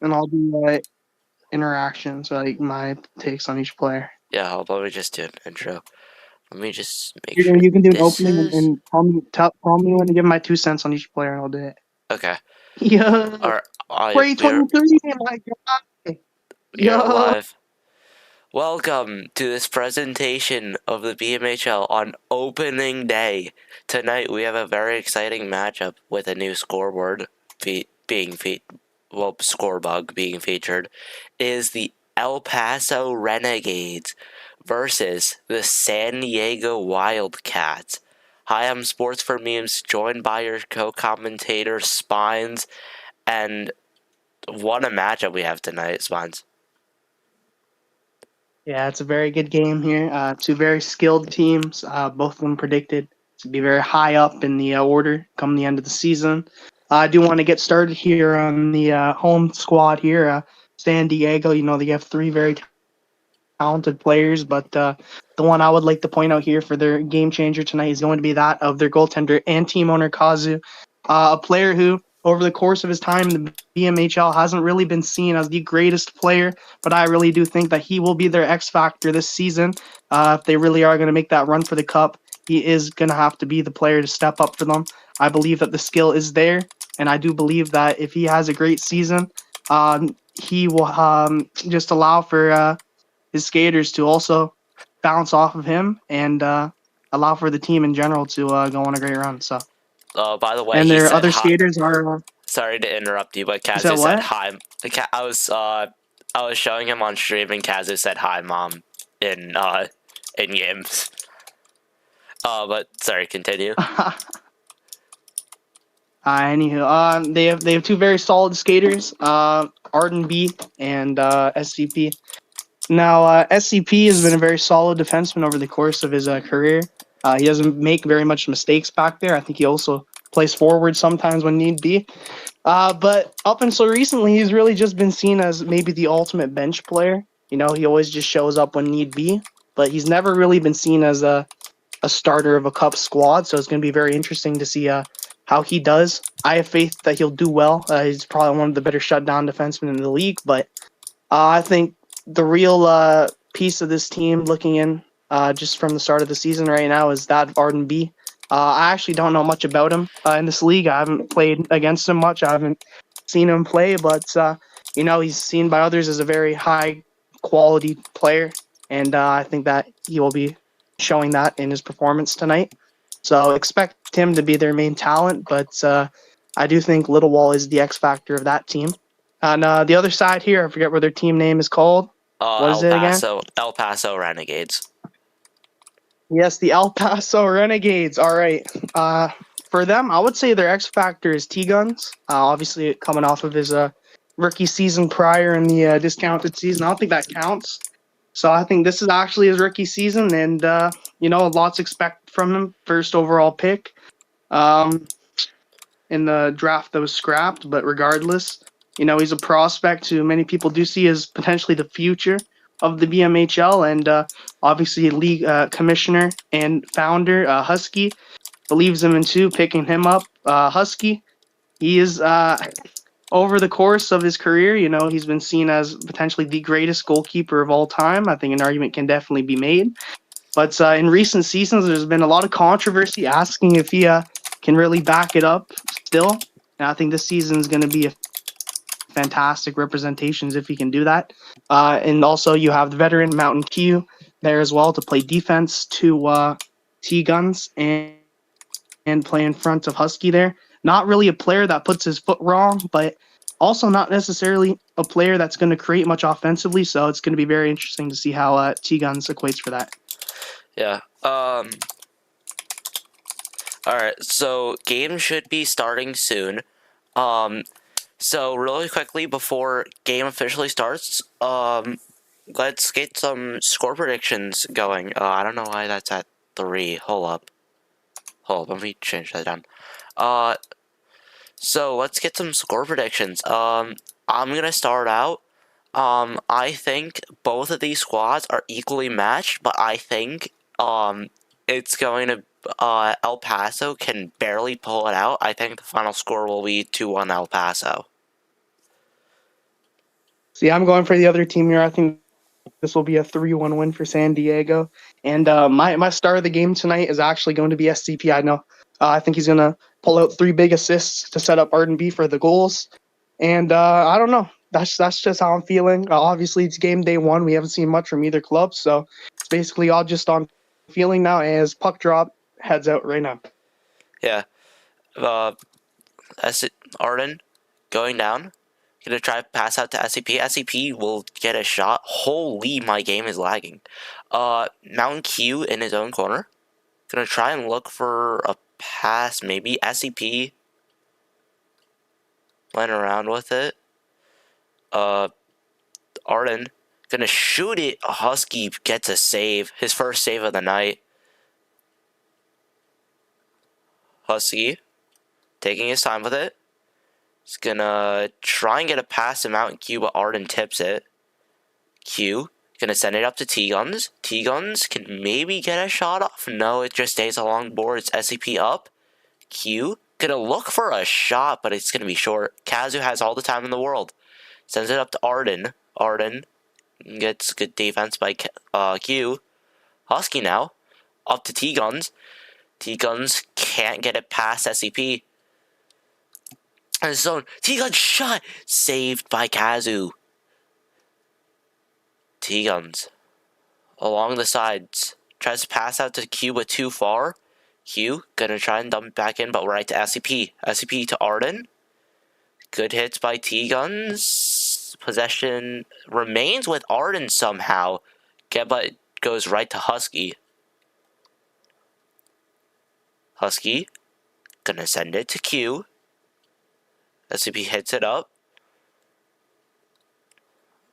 and I'll do interactions, like my takes on each player. Yeah, hold on, let me just do an intro. Let me just make You sure can do an this opening is and tell me when to give my 2 cents on each player, and I'll do it. okay. Yo, All right, Spray 23, my God. we are Yo. live. Welcome to this presentation of the BMHL on opening day. Tonight we have a very exciting matchup with a new scoreboard score bug being featured. It is the El Paso Renegades versus the San Diego Wildcats. Hi, I'm Sports for Memes, joined by your co-commentator Spines, and what a matchup we have tonight, Spines. Yeah, it's a very good game here. Two very skilled teams. Both of them predicted to be very high up in the order come the end of the season. I do want to get started here on the home squad here. San Diego, they have three very talented players, but the one I would like to point out here for their game changer tonight is going to be that of their goaltender and team owner Kazu, a player who, over the course of his time in the BMHL, hasn't really been seen as the greatest player, but I really do think that he will be their X factor this season. If they really are going to make that run for the cup, he is going to have to be the player to step up for them. I believe that the skill is there, and I do believe that if he has a great season, he will just allow for his skaters to also bounce off of him and allow for the team in general to go on a great run. So, By the way, and he their said other hi. skaters are. Sorry to interrupt you, but You said Kazu said what? hi. I was showing him on stream, and Kazu said hi, mom, in games. But sorry, continue. They have two very solid skaters, Arden B and SCP. Now, SCP has been a very solid defenseman over the course of his career. He doesn't make very much mistakes back there. I think he also plays forward sometimes when need be. But up until recently, he's really just been seen as maybe the ultimate bench player. He always just shows up when need be, but he's never really been seen as a starter of a cup squad. So it's going to be very interesting to see how he does. I have faith that he'll do well. He's probably one of the better shutdown defensemen in the league, but I think the real piece of this team looking in just from the start of the season right now is that of Arden B. I actually don't know much about him in this league. I haven't played against him much. I haven't seen him play, but he's seen by others as a very high quality player, and I think that he will be showing that in his performance tonight. So expect him to be their main talent, but I do think Little Wall is the X factor of that team. On the other side here, I forget what their team name is called. What is it again? El Paso Renegades. Yes, the El Paso Renegades. All right. For them, I would say their X factor is T-Guns. Obviously, coming off of his rookie season prior in the discounted season. I don't think that counts. So I think this is actually his rookie season, and lots expected from him. First overall pick in the draft that was scrapped, but regardless, he's a prospect who many people do see as potentially the future of the BMHL, and obviously league commissioner and founder Husky believes him in too, picking him up. Husky, he is over the course of his career, he's been seen as potentially the greatest goalkeeper of all time. I think an argument can definitely be made. But in recent seasons, there's been a lot of controversy asking if he can really back it up still. And I think this season is going to be a fantastic representations if he can do that. And also, you have the veteran Mountain Q there as well to play defense to T-Guns and play in front of Husky there. Not really a player that puts his foot wrong, but also not necessarily a player that's going to create much offensively. So it's going to be very interesting to see how T-Guns equates for that. Yeah. Alright, so game should be starting soon. So really quickly before game officially starts, let's get some score predictions going. I don't know why that's at 3. Hold up, let me change that down. So let's get some score predictions. I'm gonna start out. I think both of these squads are equally matched, but I think it's going to El Paso can barely pull it out. I think the final score will be 2-1 El Paso. See, I'm going for the other team here. I think this will be a 3-1 win for San Diego. And my star of the game tonight is actually going to be SCP. I know. I think he's going to pull out 3 big assists to set up Arden B for the goals. And I don't know. That's just how I'm feeling. Obviously, it's game day 1. We haven't seen much from either club. So it's basically all just on feeling now as puck drop heads out right now. Yeah. Arden going down. Gonna try to pass out to SCP. SCP will get a shot. Holy, my game is lagging. Mountain Q in his own corner. Gonna try and look for a pass, maybe. SCP went around with it. Arden gonna shoot it. Husky gets a save. His first save of the night. Husky taking his time with it. He's gonna try and get a pass to Mountain Q, but Arden tips it. Q gonna send it up to T-Guns. T-Guns can maybe get a shot off. No, it just stays along the boards. SCP up. Q gonna look for a shot, but it's gonna be short. Kazu has all the time in the world. Sends it up to Arden. Arden gets good defense by Q. Husky now. Up to T-Guns. T-Guns can't get it past SCP. And zone. T-Guns shot. Saved by Kazu. T-Guns. Along the sides. Tries to pass out to Q, but too far. Q gonna try and dump it back in, but right to SCP. SCP to Arden. Good hits by T-Guns. Possession remains with Arden somehow. But goes right to Husky. Husky gonna send it to Q. SCP hits it up.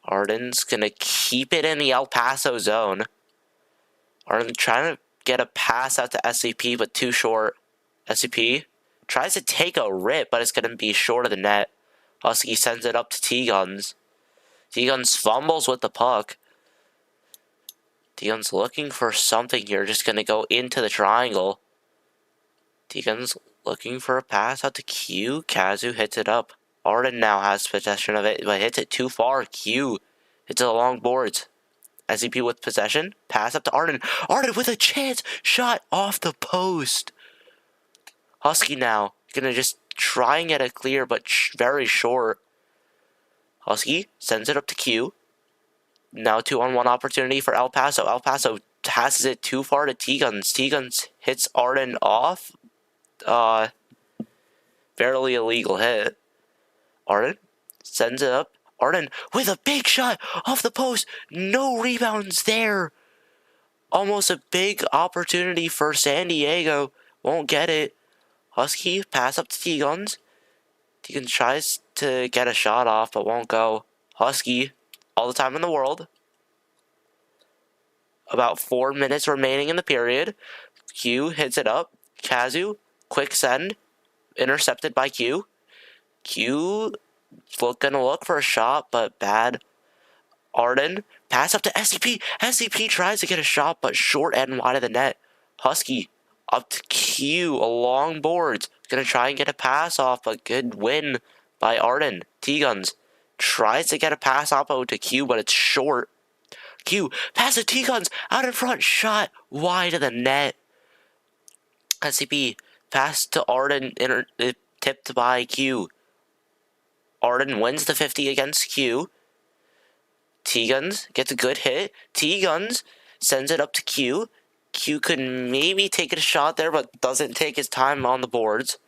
Arden's gonna keep it in the El Paso zone. Arden trying to get a pass out to SCP, but too short. SCP tries to take a rip, but it's gonna be short of the net. Husky sends it up to T-Guns. T-Guns fumbles with the puck. T-Guns looking for something here, just gonna go into the triangle. T-Guns looking for a pass out to Q. Kazu hits it up. Arden now has possession of it, but hits it too far. Q hits it along boards. SCP with possession. Pass up to Arden. Arden with a chance. Shot off the post. Husky now. Gonna just try and get a clear, but very short. Husky sends it up to Q. Now 2-on-1 opportunity for El Paso. El Paso passes it too far to T-Guns. T-Guns hits Arden off. Barely a legal hit. Arden sends it up. Arden with a big shot off the post. No rebounds there. Almost a big opportunity for San Diego. Won't get it. Husky pass up to T-Guns. T-Guns tries to get a shot off, but won't go. Husky, all the time in the world. About 4 minutes remaining in the period. Q hits it up. Kazu, quick send. Intercepted by Q. Q gonna look for a shot, but bad. Arden, pass up to SCP. SCP tries to get a shot, but short and wide of the net. Husky, up to Q, along boards. Gonna try and get a pass off, but good win by Arden. T-Guns tries to get a pass off to Q, but it's short. Q, pass to T-Guns, out in front, shot, wide of the net. SCP, pass to Arden, tipped by Q. Arden wins the 50 against Q. T-Guns gets a good hit. T-Guns sends it up to Q. Q could maybe take a shot there, but doesn't take his time on the boards.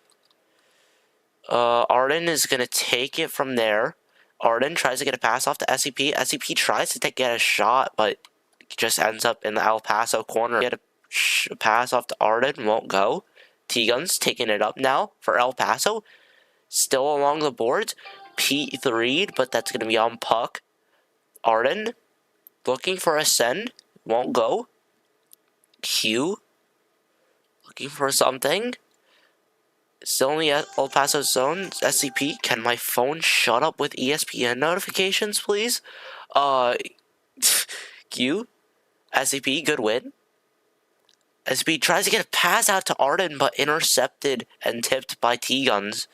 Arden is going to take it from there. Arden tries to get a pass off to SCP. SCP tries to get a shot, but just ends up in the El Paso corner. Get a pass off to Arden, won't go. T-Guns taking it up now for El Paso. Still along the boards. P3'd, but that's going to be on puck. Arden looking for a send. Won't go. Q looking for something. Still in the El Paso zone. SCP, can my phone shut up with ESPN notifications, please? Q. SCP, good win. SCP tries to get a pass out to Arden, but intercepted and tipped by T-Guns.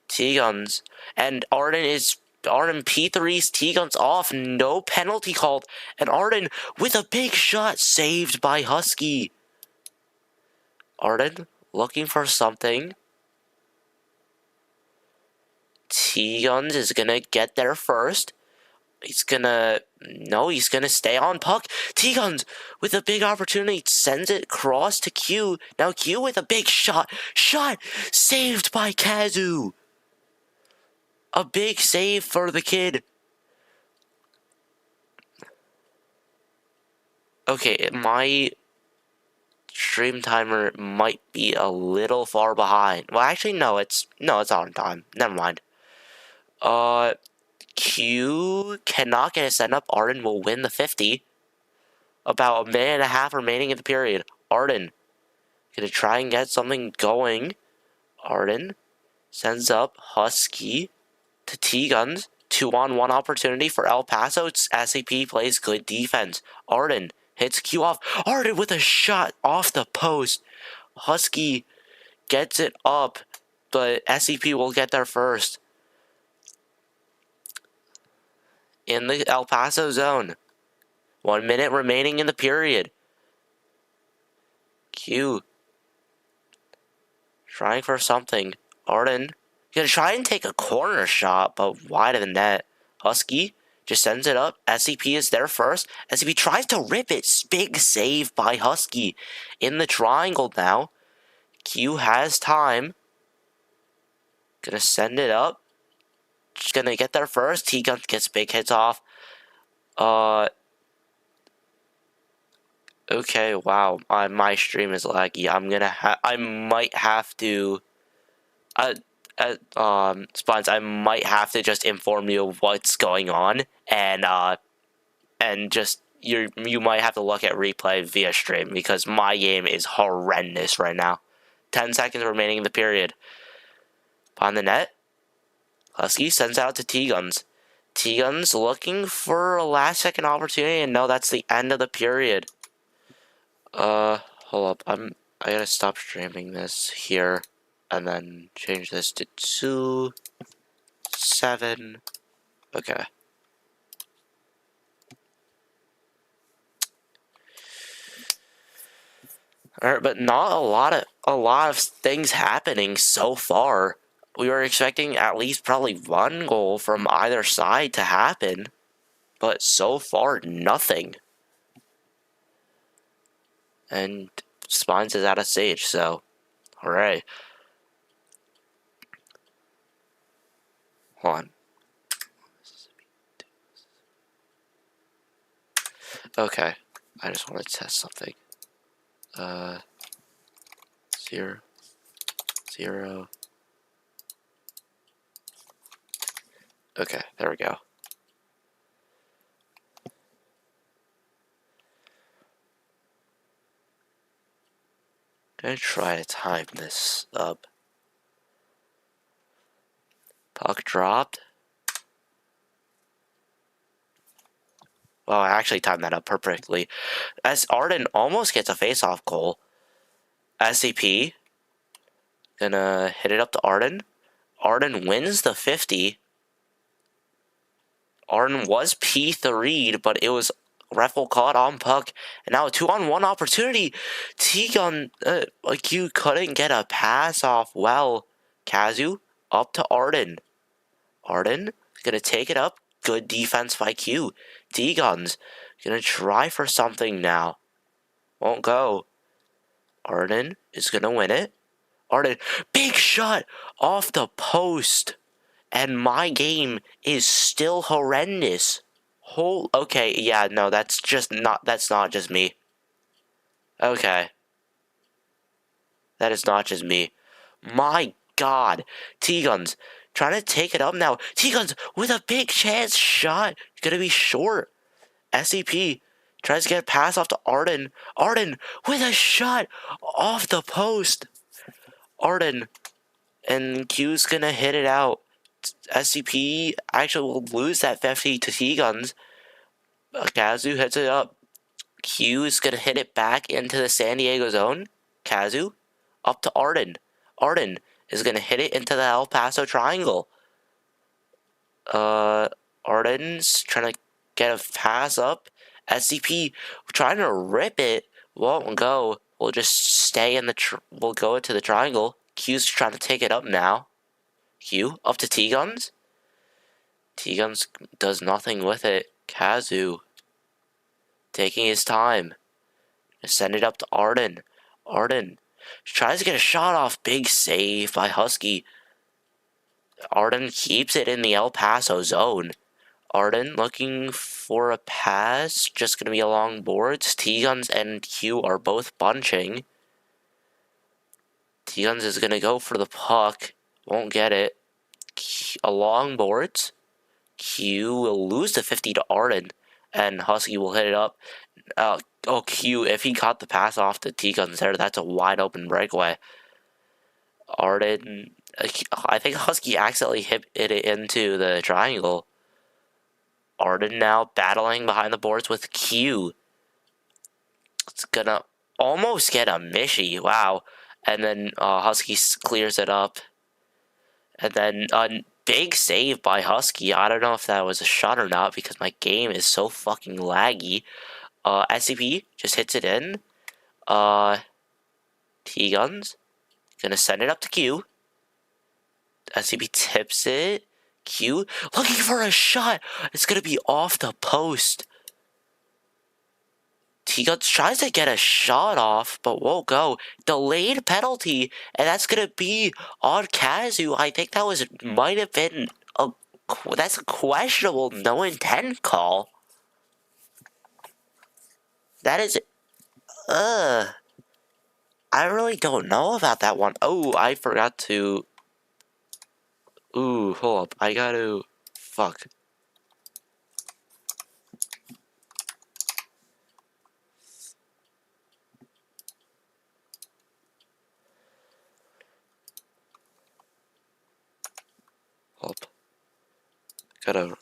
T-Guns. And Arden is Arden P3's T-Guns off, no penalty called, and Arden with a big shot saved by Husky. Arden looking for something. T-Guns is gonna get there first. He's gonna stay on puck. T-Guns with a big opportunity, sends it across to Q. Now Q with a big shot saved by Kazu. A big save for the kid. Okay, my stream timer might be a little far behind. Well, actually, no, it's on time. Never mind. Q cannot get a send up. Arden will win the 50. About a minute and a half remaining in the period. Arden gonna try and get something going. Arden sends up Husky to T-Guns. 2-on-1 opportunity for El Paso. SCP plays good defense. Arden hits Q off. Arden with a shot off the post. Husky gets it up, but SCP will get there first. In the El Paso zone. 1 minute remaining in the period. Q trying for something. Arden gonna try and take a corner shot, but wide of the net. Husky just sends it up. SCP is there first. SCP tries to rip it. Big save by Husky. In the triangle now. Q has time. Gonna send it up. Just gonna get there first. T-Gun gets big hits off. Okay, wow. My stream is laggy. I might have to. Spawns, I might have to just inform you of what's going on, and just you might have to look at replay via stream because my game is horrendous right now. 10 seconds remaining in the period. On the net, Husky sends out to T-Guns. T-Guns looking for a last-second opportunity, and no, that's the end of the period. Hold up. I gotta stop streaming this here, and then change this to 2-7. Okay. Alright, but not a lot of things happening so far. We were expecting at least probably one goal from either side to happen, but so far nothing. And Spines is out of stage, so hooray. Hold on. Okay, I just want to test something. 0, 0. Okay, there we go. Gonna try to time this up. Puck dropped. Well, I actually timed that up perfectly. As Arden almost gets a face-off goal. SCP gonna hit it up to Arden. Arden wins the 50. Arden was P3'd, but it was Raffle caught on puck, and now a 2-on-1 opportunity. T-Gun, like you couldn't get a pass off well. Kazu up to Arden. Arden gonna take it up. Good defense by Q. T-Gun's gonna try for something now. Won't go. Arden is gonna win it. Arden, big shot off the post. And my game is still horrendous. Okay, yeah, no, that's not just me. Okay. That is not just me. My God. T-Guns trying to take it up now. T-Guns with a big chance shot. Gonna be short. SCP tries to get a pass off to Arden. Arden with a shot off the post. Arden. And Q's gonna hit it out. SCP actually will lose that 50 to T-Guns. Kazu hits it up. Q is gonna hit it back into the San Diego zone. Kazu up to Arden. Arden is gonna hit it into the El Paso triangle. Arden's trying to get a pass up. SCP trying to rip it. Won't go. We'll just stay in the. We'll go into the triangle. Q's trying to take it up now. Q up to T-Guns. T-Guns does nothing with it. Kazu taking his time. Send it up to Arden. Arden tries to get a shot off. Big save by Husky. Arden keeps it in the El Paso zone. Arden looking for a pass. Just gonna be along boards. T-Guns and Q are both bunching. T-Guns is gonna go for the puck. Won't get it. Along boards. Q will lose the 50 to Arden. And Husky will hit it up. Q, if he caught the pass off the T-Guns there, that's a wide open breakaway. Arden, I think Husky accidentally hit it into the triangle. Arden now battling behind the boards with Q. It's gonna almost get a Mishy, wow. And then Husky clears it up. And then a big save by Husky. I don't know if that was a shot or not because my game is so fucking laggy. SCP just hits it in. T-Guns gonna send it up to Q. SCP tips it. Q looking for a shot. It's gonna be off the post. T-Guns tries to get a shot off, but won't go. Delayed penalty, and that's gonna be on Kazu. I think that might have been that's a questionable no intent call. That is, I really don't know about that one. Oh, I forgot to. Ooh, hold up. I gotta. Fuck. Hold up. Gotta.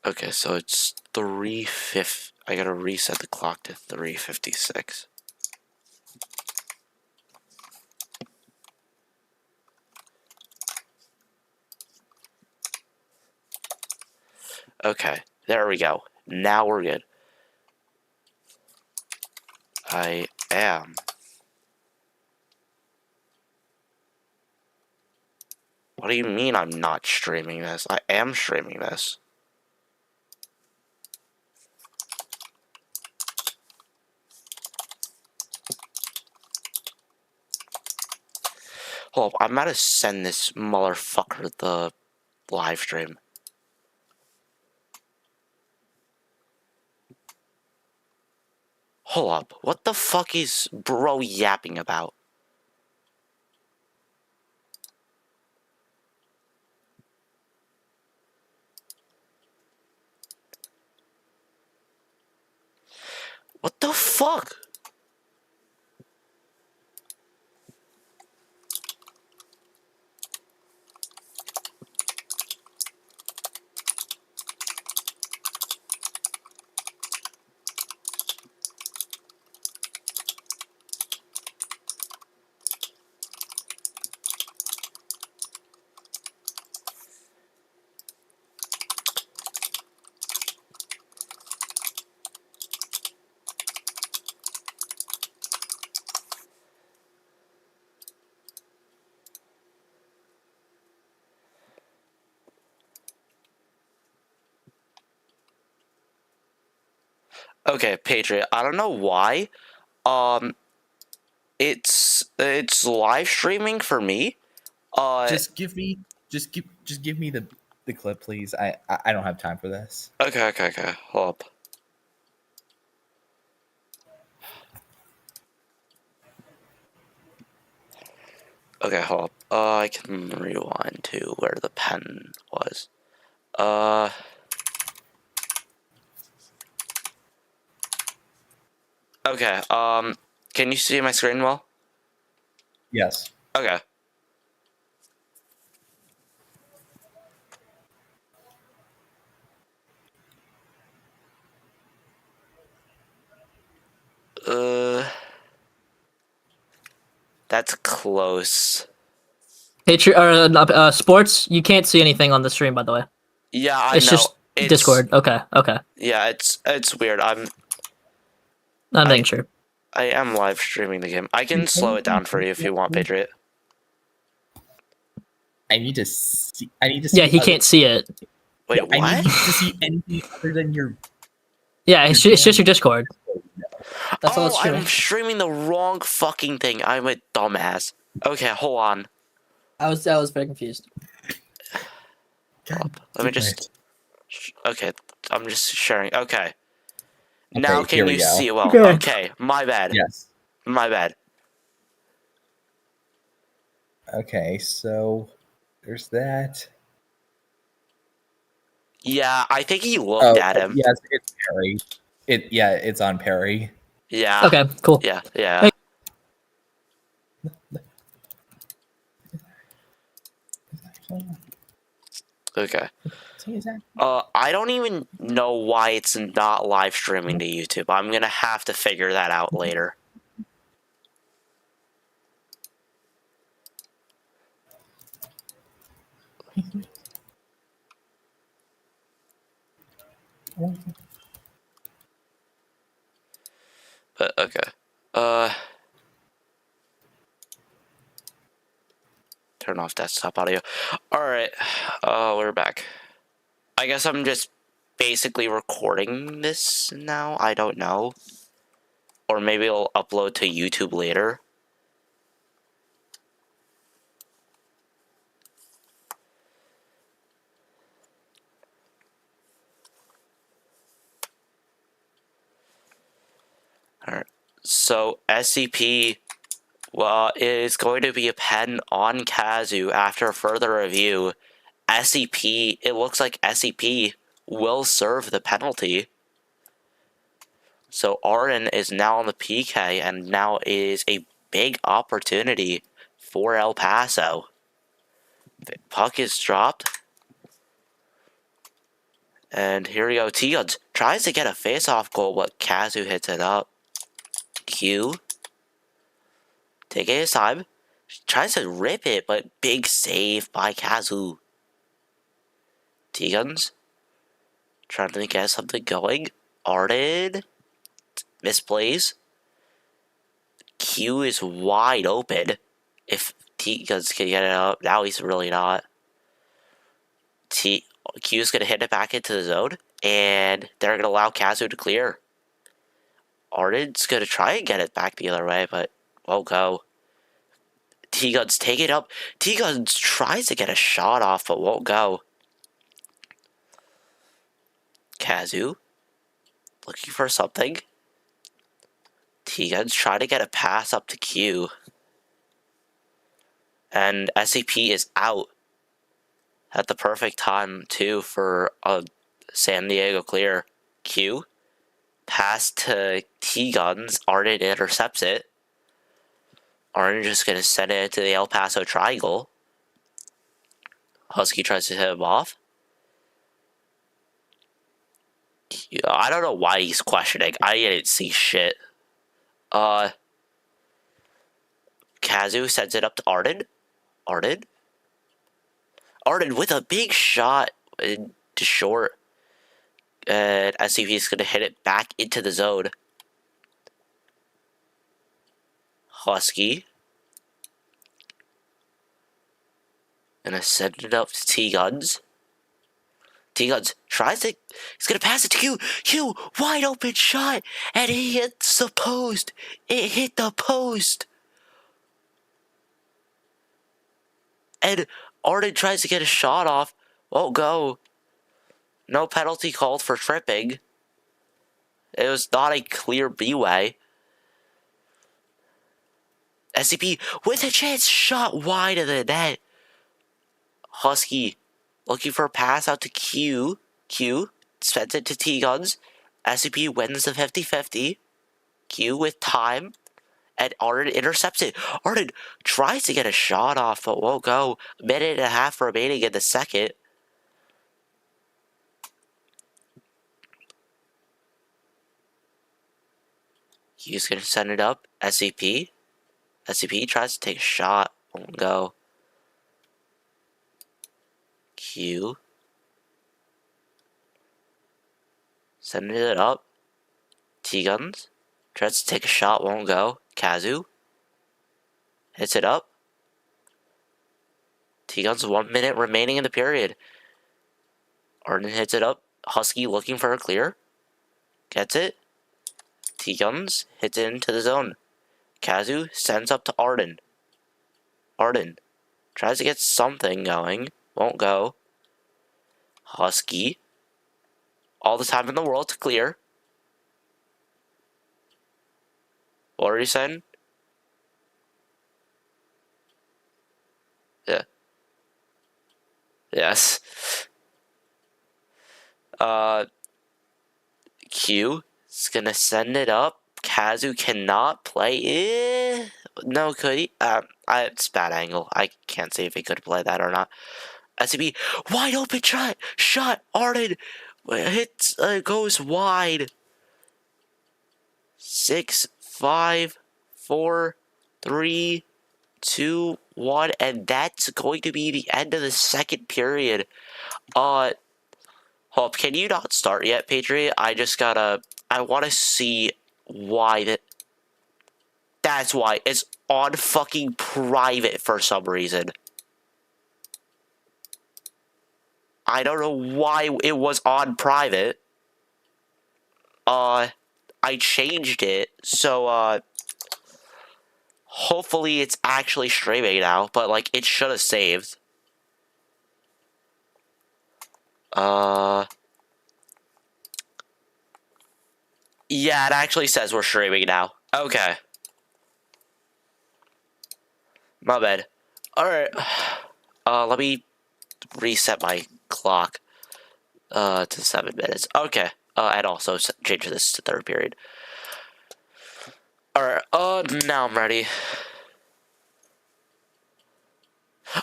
Okay, so it's 3:50. I gotta reset the clock to 3:56. Okay, there we go. Now we're good. I am. What do you mean I'm not streaming this? I am streaming this. Hold up, I'm about to send this motherfucker the live stream. Hold up, what the fuck is bro yapping about? What the fuck? Okay, Patriot, I don't know why. It's live streaming for me. Just give me the clip, please. I don't have time for this. Okay. Hold up. Okay, hold up. I can rewind to where the pen was. Okay, can you see my screen well? Yes. Okay. That's close. Sports. You can't see anything on the stream, by the way. Yeah, I It's know. just Discord. Okay. Yeah, it's weird. I'm I making sure. I am live streaming the game. I can slow it down for you if you want, Patriot. I need to see. Yeah, he can't see it. Wait, what? I need to see anything other than your. Yeah, it's just your Discord. That's all Oh, it's streaming. I'm streaming the wrong fucking thing. I'm a dumbass. Okay, hold on. I was very confused. Let me just. Okay, I'm just sharing. Okay. Now here can we you go. see it well? Okay. Okay, my bad. Yes. My bad. Okay, so there's that. Yeah, I think he looked at him. Yes, it's Perry. It's on Perry. Yeah. Okay, cool. Yeah. Hey. Okay. I don't even know why it's not live streaming to YouTube. I'm gonna have to figure that out later. But okay. Turn off desktop audio. Alright. We're back. I guess I'm just basically recording this now. I don't know. Or maybe I'll upload to YouTube later. Alright. So SCP is going to be a pen on Kazu after further review. SCP, it looks like SCP will serve the penalty. So Arden is now on the PK, and now is a big opportunity for El Paso. The puck is dropped. And here we go. T-Guns tries to get a face-off goal, but Kazu hits it up. Q. Taking his time. Tries to rip it, but big save by Kazu. T-Guns trying to get something going. Arden misplays. Q is wide open. If T-Guns can get it up, now he's really not. Q's gonna hit it back into the zone, and they're gonna allow Kazu to clear. Arden's gonna try and get it back the other way, but won't go. T-Guns take it up. T-Guns tries to get a shot off, but won't go. Kazu looking for something. T-Guns try to get a pass up to Q. And SCP is out at the perfect time, too, for a San Diego clear. Q. Pass to T-Guns. Arden intercepts it. Arden just going to send it into the El Paso triangle. Husky tries to hit him off. I don't know why he's questioning. I didn't see shit. Kazu sends it up to Arden. Arden with a big shot to short. And SCP is going to hit it back into the zone. Husky. Gonna send it up to T-Guns. T-Guns tries to... He's gonna pass it to Q. Q, wide open shot. And he hits the post. It hit the post. And Arden tries to get a shot off. Won't go. No penalty called for tripping. It was not a clear B-way. SCP with a chance, shot wide of the net. Husky looking for a pass out to Q. Q sends it to T-Guns. SCP wins the 50-50. Q with time. And Arden intercepts it. Arden tries to get a shot off, but won't go. A minute and a half remaining in the second. Q's gonna send it up. SCP. SCP tries to take a shot. Won't go. Q. Sending it up. T-Guns. Tries to take a shot, won't go. Kazu. Hits it up. T-Guns, 1 minute remaining in the period. Arden hits it up. Husky looking for a clear. Gets it. T-Guns hits it into the zone. Kazu sends up to Arden. Arden tries to get something going. Won't go. Husky. All the time in the world to clear. What are you saying? Yeah. Yes. Q is gonna send it up. Kazu cannot play. No, could he? It's bad angle. I can't say if he could play that or not. SCB, wide open shot. Arden hits, goes wide. 6, 5, 4, 3, 2, 1, and that's going to be the end of the second period. Hope, can you not start yet, Patriot? I want to see why that's why it's on fucking private for some reason. I don't know why it was on private. I changed it, so, hopefully it's actually streaming now, but, like, it should have saved. Yeah, it actually says we're streaming now. Okay. My bad. Alright. Let me reset my clock, to 7 minutes. Okay. And also change this to third period. Alright, now I'm ready.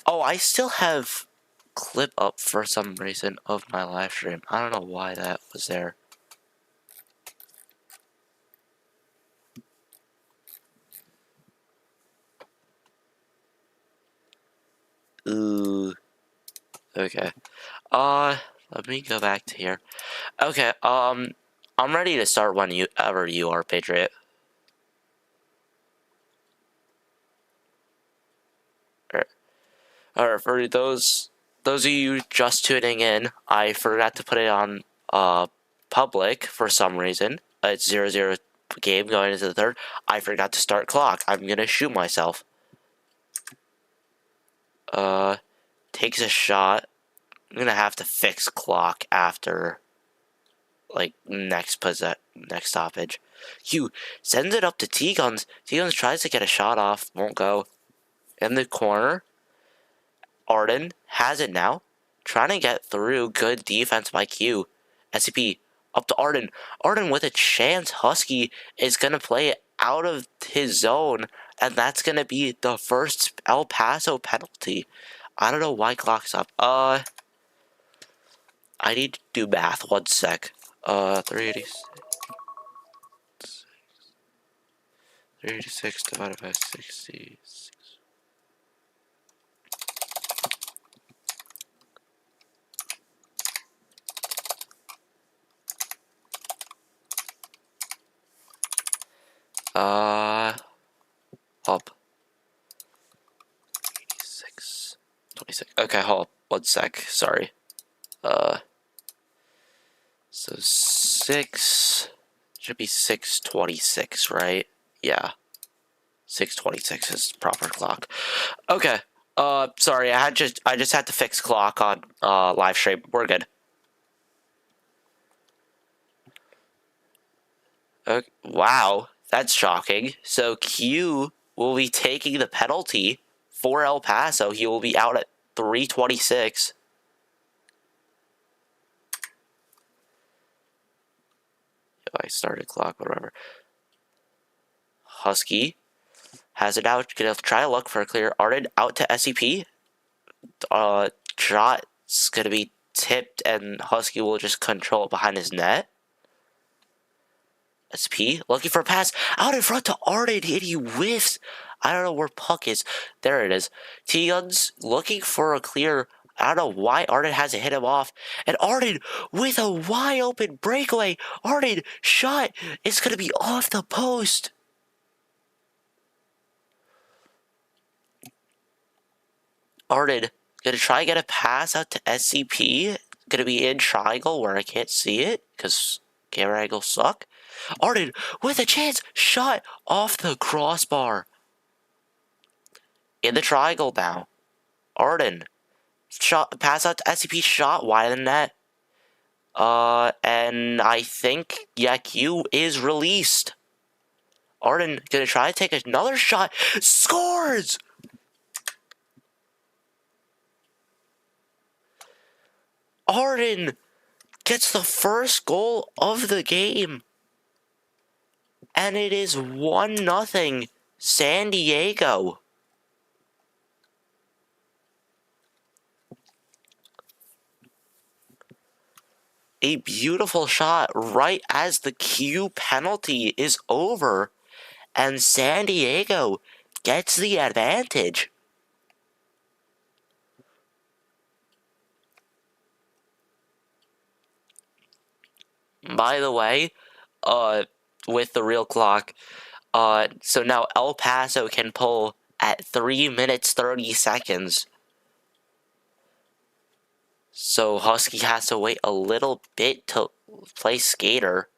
Oh, I still have clip up for some reason of my live stream. I don't know why that was there. Ooh. Okay. Let me go back to here. Okay, I'm ready to start whenever you are, Patriot. Alright, for those of you just tuning in, I forgot to put it on public for some reason. It's 0-0 game going into the third. I forgot to start clock. I'm gonna shoot myself. Takes a shot. I'm gonna have to fix clock after, like, next stoppage. Hugh sends it up to T-Guns. T-Guns tries to get a shot off. Won't go. In the corner. Arden has it now. Trying to get through. Good defense by Q. SCP up to Arden. Arden with a chance. Husky is going to play it out of his zone. And that's going to be the first El Paso penalty. I don't know why clock stopped. I need to do math. 1 sec. 386 divided by 66. Up. 86. 26. Okay, hold up. 1 sec. Sorry. So 6 should be 626, right? Yeah. 626 is proper clock. Okay. Sorry, I just had to fix clock on live stream. We're good. Okay. Wow, that's shocking. So Q will be taking the penalty for El Paso. He will be out at 3:26. I started clock, whatever. Husky has it out. Gonna try to look for a clear. Arden out to SCP. Shot's gonna be tipped, and Husky will just control it behind his net. SP looking for a pass out in front to Arden, and he whiffs. I don't know where puck is. There it is. T-Guns looking for a clear I don't know why Arden hasn't hit him off. And Arden with a wide open breakaway. Arden shot. It's going to be off the post. Arden going to try to get a pass out to SCP. Going to be in triangle where I can't see it because camera angles suck. Arden with a chance. Shot off the crossbar. In the triangle now. Arden. Shot, pass out to SCP, shot wide of the net. And I think, yeah, Q is released. Arden gonna try to take another shot. Scores! Arden gets the first goal of the game. And it is 1-0 San Diego. A beautiful shot right as the Q penalty is over, and San Diego gets the advantage. By the way, with the real clock, so now El Paso can pull at 3 minutes 30 seconds. So Husky has to wait a little bit to play skater.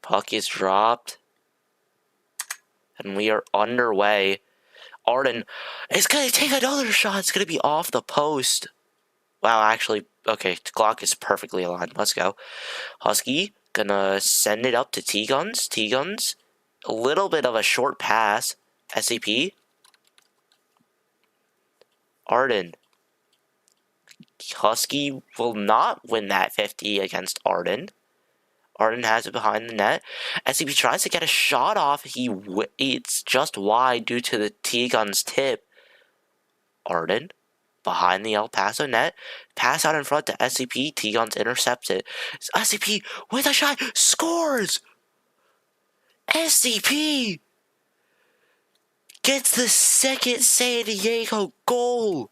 Puck is dropped. And we are underway. Arden is going to take another shot. It's going to be off the post. Wow, actually, okay, the clock is perfectly aligned. Let's go. Husky gonna send it up to T-Guns. T-Guns, a little bit of a short pass. SCP. Arden. Husky will not win that 50 against Arden. Arden has it behind the net. SCP tries to get a shot off. It's just wide due to the T-Guns tip. Arden behind the El Paso net. Pass out in front to SCP. T-Guns intercepts it. SCP with a shot. Scores! SCP gets the second San Diego goal.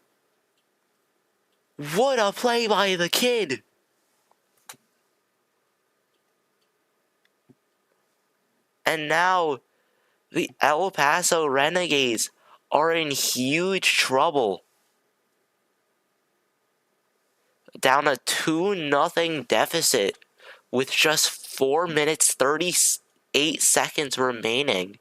What a play by the kid. And now the El Paso Renegades are in huge trouble. Down a 2-0 deficit with just 4 minutes 38 seconds remaining.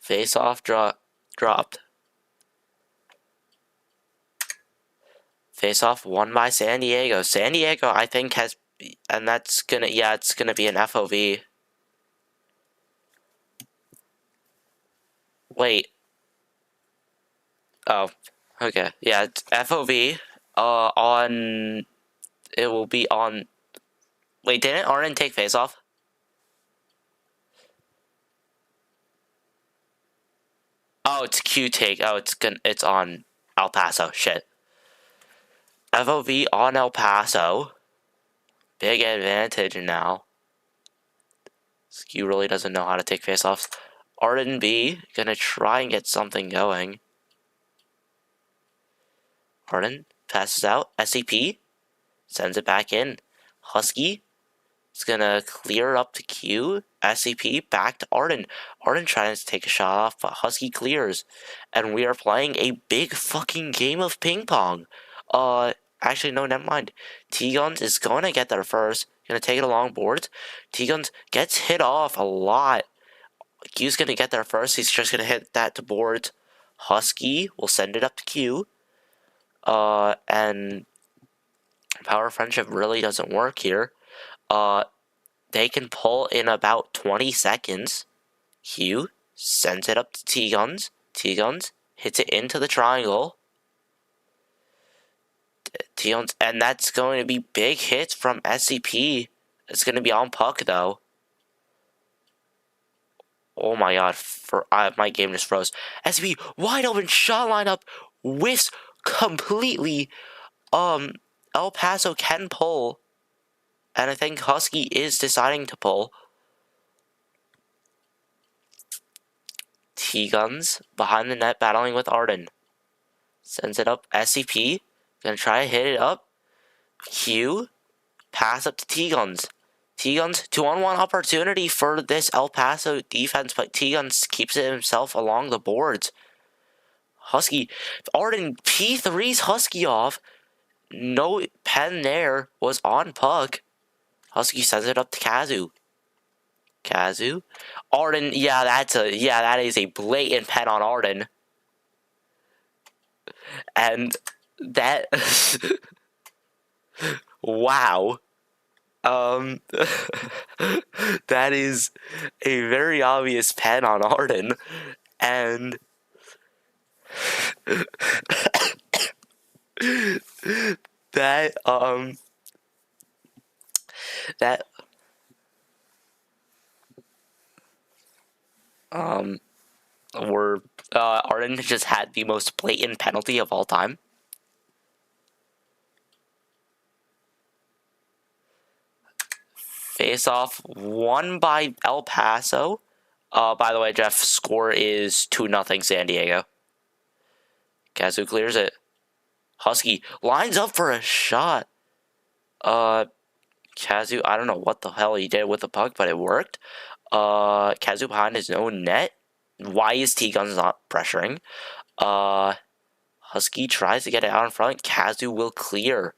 Face-off dropped. Face-off won by San Diego. San Diego, I think, has... And that's gonna... Yeah, it's gonna be an FOV. Wait. Oh. Okay. Yeah, it's FOV. On... It will be on... Wait, didn't Arden take face-off? Oh, it's Q take. Oh, it's on El Paso. Shit. FOV on El Paso. Big advantage now. Q really doesn't know how to take face-offs. Arden B gonna try and get something going. Arden passes out. SCP sends it back in. Husky is gonna clear up to Q. SCP back to Arden. Arden trying to take a shot off, but Husky clears. And we are playing a big fucking game of ping pong. Actually, no, never mind. T-Guns is gonna get there first. Gonna take it along boards. T-Guns gets hit off a lot. Q's gonna get there first. He's just gonna hit that to boards. Husky will send it up to Q. And Power Friendship really doesn't work here. They can pull in about 20 seconds. Q sends it up to T-Guns. T-Guns hits it into the triangle. T-Guns, and that's going to be big hits from SCP. It's going to be on puck, though. Oh my god, my game just froze. SB wide open shot lineup, whiffs completely. El Paso can pull, and I think Husky is deciding to pull. T-Guns behind the net battling with Arden. Sends it up, SCP, gonna try to hit it up. Q, pass up to T-Guns. T-Guns, 2-on-1 opportunity for this El Paso defense, but T-Guns keeps it himself along the boards. Husky, Arden P3's Husky off. No pen there, was on puck. Husky sends it up to Kazu. Kazu, Arden, that is a blatant pen on Arden. And that, wow. That is a very obvious pen on Arden, and that that were Arden just had the most blatant penalty of all time. Face off won by El Paso. By the way, Jeff, score is 2-0 San Diego. Kazu clears it. Husky lines up for a shot. Kazu, I don't know what the hell he did with the puck, but it worked. Kazu behind his own net. Why is T-Guns not pressuring? Husky tries to get it out in front. Kazu will clear.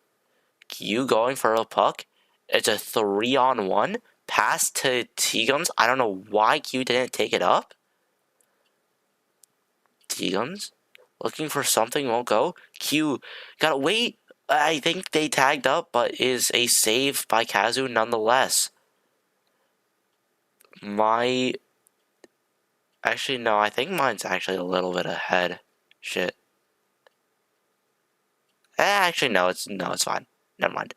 Q going for a puck. It's a 3-on-1. Pass to T-Guns. I don't know why Q didn't take it up. T-Guns looking for something, won't go. Q gotta wait. I think they tagged up, but is a save by Kazu nonetheless. Actually, no, I think mine's actually a little bit ahead. Shit. Actually, no, it's fine. Never mind.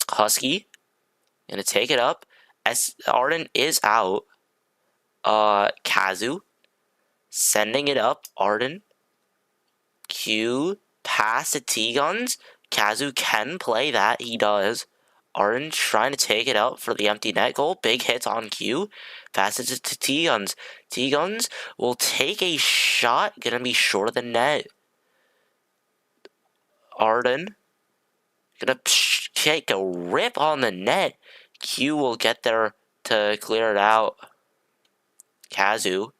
Husky gonna take it up. Arden is out. Kazu sending it up. Arden. Q pass to T-Guns. Kazu can play that. He does. Arden trying to take it out for the empty net goal. Big hits on Q. Passes it to T-Guns. T-Guns will take a shot. Gonna be short of the net. Arden gonna take a rip on the net. Q will get there to clear it out. Kazu.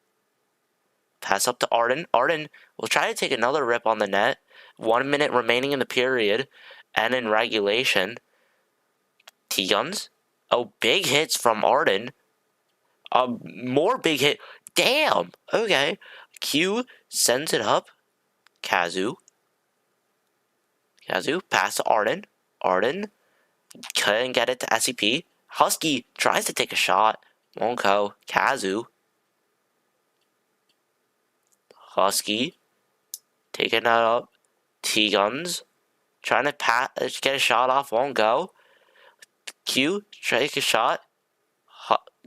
Pass up to Arden. Arden will try to take another rip on the net. 1 minute remaining in the period and in regulation. T-Guns. Oh, big hits from Arden. More big hit. Damn. Okay. Q sends it up. Kazu. Pass to Arden. Arden couldn't get it to SCP. Husky tries to take a shot. Won't go. Kazu. Husky taking that up. T-Guns trying to get a shot off. Won't go. Q take a shot.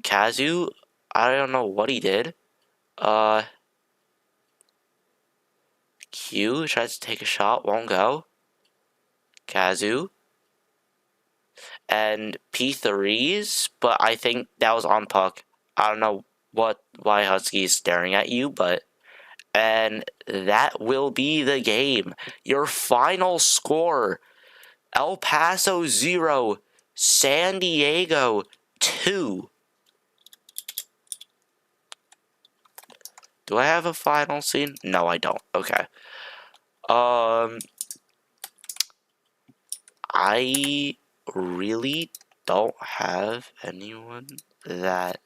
Kazu, I don't know what he did. Q tries to take a shot. Won't go. Kazu. And P3s, but I think that was on puck. I don't know why Husky is staring at you, but... And that will be the game. Your final score, El Paso 0, San Diego 2. Do I have a final scene? No, I don't. Okay. I really don't have anyone that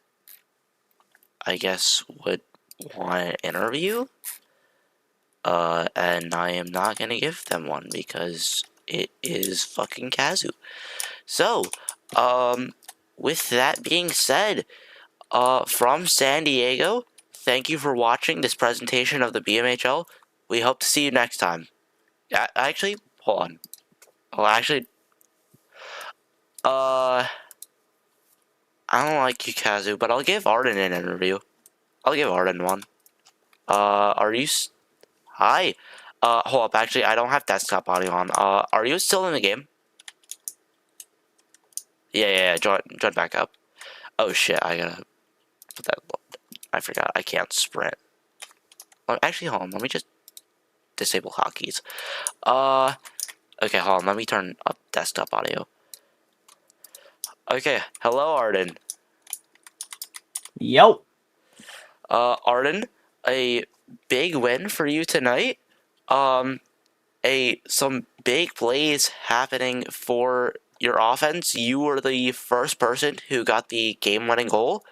I guess would want an interview. And I am not gonna give them one because it is fucking Kazu. So, with that being said, from San Diego, thank you for watching this presentation of the BMHL. We hope to see you next time. Actually, hold on. Oh, actually, I don't like you, Kazu, but I'll give Arden an interview. I'll give Arden one. Are you? Hi. Hold up. Actually, I don't have desktop audio on. Are you still in the game? Yeah. Join back up. Oh shit! I gotta put that. I forgot. I can't sprint. Actually, hold on. Let me just disable hotkeys. Okay, hold on. Let me turn up desktop audio. Okay. Hello, Arden. Yep. Arden, a big win for you tonight. Some big plays happening for your offense. You were the first person who got the game-winning goal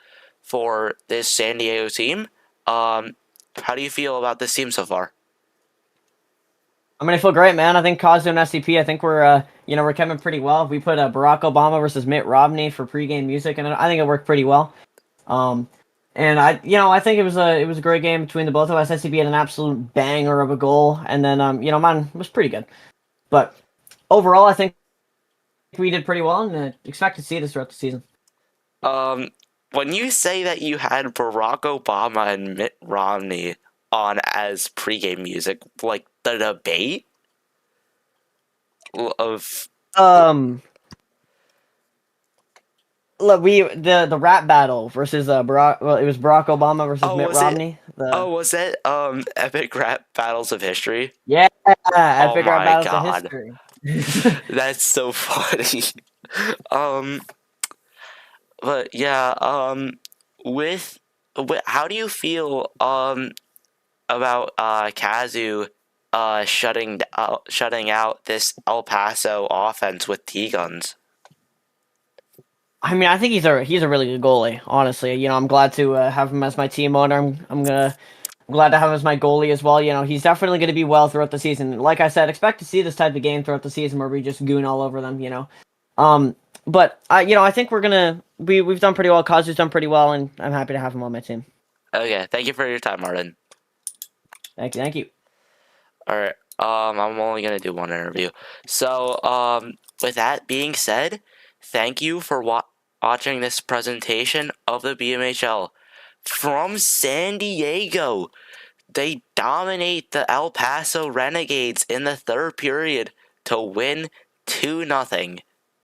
for this San Diego team. How do you feel about this team so far? I mean, I feel great, man. I think Kazu and SCP, I think we're coming pretty well. We put Barack Obama versus Mitt Romney for pregame music, and I think it worked pretty well. And I think it was a great game between the both of us. SCP had an absolute banger of a goal, and then mine was pretty good. But overall, I think we did pretty well, and expect to see this throughout the season. When you say that you had Barack Obama and Mitt Romney on as pregame music, like the debate of Look, the rap battle versus Barack. Well, it was Barack Obama versus Mitt Romney. Was it epic rap battles of history? Yeah, epic rap my battles God. of history. That's so funny. But yeah, with how do you feel about Kazu shutting out this El Paso offense with T-guns? I mean, I think he's a really good goalie. Honestly, I'm glad to have him as my team owner. I'm glad to have him as my goalie as well. He's definitely going to be well throughout the season. Like I said, expect to see this type of game throughout the season where we just goon all over them. But I think we've done pretty well. Kazu's done pretty well, and I'm happy to have him on my team. Okay, thank you for your time, Martin. Thank you. All right. I'm only gonna do one interview. So, with that being said, thank you for watching this presentation of the BMHL from San Diego. They dominate the El Paso Renegades in the third period to win 2-0.